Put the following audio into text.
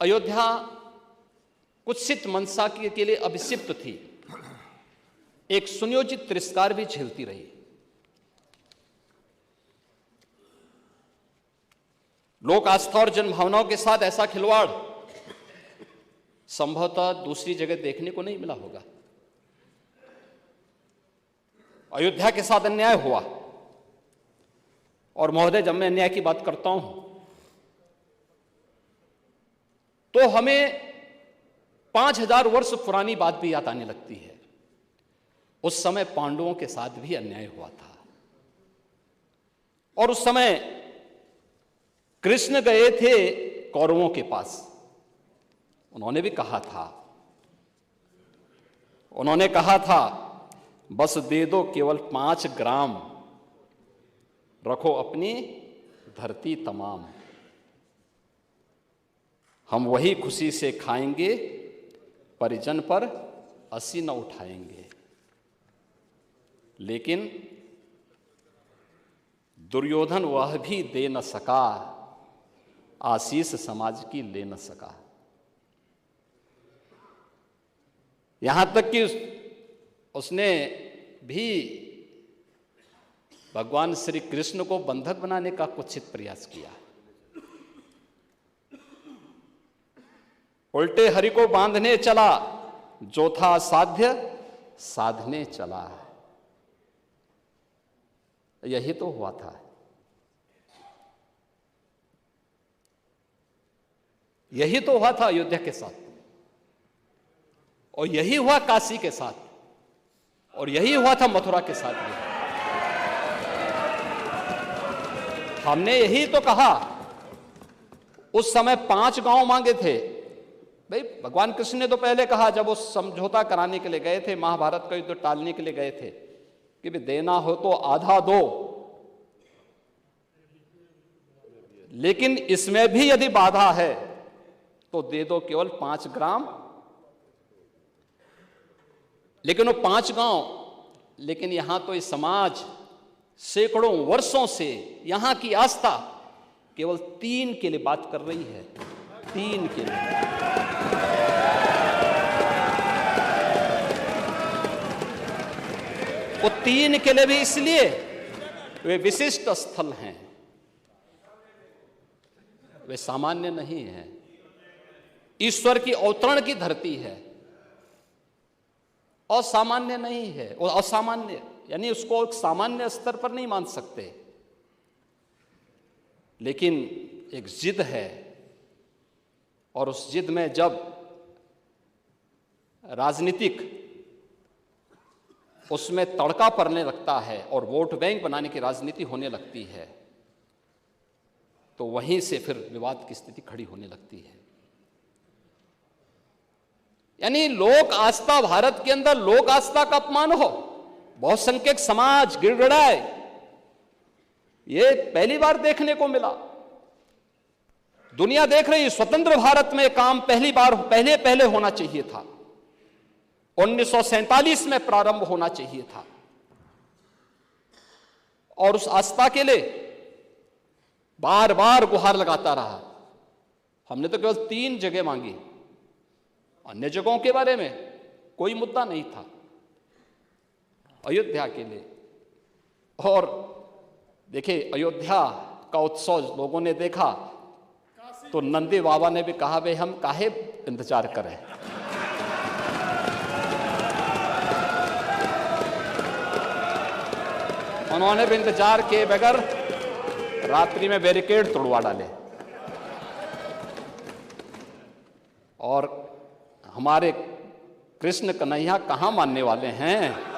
अयोध्या कुत्सित मंसा के लिए अभिषिक्त थी, एक सुनियोजित तिरस्कार भी झेलती रही। लोक आस्था और जनभावनाओं के साथ ऐसा खिलवाड़ संभवतः दूसरी जगह देखने को नहीं मिला होगा। अयोध्या के साथ अन्याय हुआ, और महोदय जब मैं अन्याय की बात करता हूं तो हमें 5000 वर्ष पुरानी बात भी याद आने लगती है। उस समय पांडवों के साथ भी अन्याय हुआ था, और उस समय कृष्ण गए थे कौरवों के पास। उन्होंने भी कहा था बस दे दो केवल 5 ग्राम, रखो अपनी धरती तमाम, हम वही खुशी से खाएंगे, परिजन पर असी न उठाएंगे। लेकिन दुर्योधन वह भी दे न सका, आशीष समाज की ले न सका। यहां तक कि उसने भी भगवान श्री कृष्ण को बंधक बनाने का कुत्सित प्रयास किया। उल्टे हरि को बांधने चला, जो था साध्य साधने चला। यही तो हुआ था। यही तो हुआ था अयोध्या के साथ, और यही हुआ काशी के साथ, और यही हुआ था मथुरा के साथ भी। हमने यही तो कहा, उस समय 5 गांव मांगे थे। भाई भगवान कृष्ण ने तो पहले कहा, जब वो समझौता कराने के लिए गए थे, महाभारत का युद्ध टालने के लिए गए थे, कि भी देना हो तो आधा दो, लेकिन इसमें भी यदि बाधा है तो दे दो केवल 5 ग्राम। लेकिन वो 5 गांव, लेकिन यहां तो इस समाज सैकड़ों वर्षों से यहां की आस्था केवल 3 के लिए बात कर रही है। 3 के लिए। वो 3 के लिए भी इसलिए वे विशिष्ट स्थल हैं, वे सामान्य नहीं हैं। ईश्वर की अवतरण की धरती है, असामान्य नहीं है। वो असामान्य यानी उसको एक सामान्य स्तर पर नहीं मान सकते, लेकिन एक जिद है, और उस जिद में जब राजनीतिक उसमें तड़का पड़ने लगता है और वोट बैंक बनाने की राजनीति होने लगती है, तो वहीं से फिर विवाद की स्थिति खड़ी होने लगती है। यानी लोक आस्था, भारत के अंदर लोक आस्था का अपमान हो, बहुसंख्यक समाज गिड़गिड़ाए, ये पहली बार देखने को मिला। दुनिया देख रही, स्वतंत्र भारत में काम पहले होना चाहिए था। 1947 में प्रारंभ होना चाहिए था, और उस आस्था के लिए बार बार गुहार लगाता रहा। हमने तो केवल 3 जगह मांगी, अन्य जगहों के बारे में कोई मुद्दा नहीं था। अयोध्या के लिए, और देखिए अयोध्या का उत्सव लोगों ने देखा तो नंदी बाबा ने भी कहा, भाई हम काहे इंतजार करें। उन्होंने भी इंतजार किए बगैर रात्रि में बैरिकेड तोड़वा डाले, और हमारे कृष्ण कन्हैया कहां मानने वाले हैं।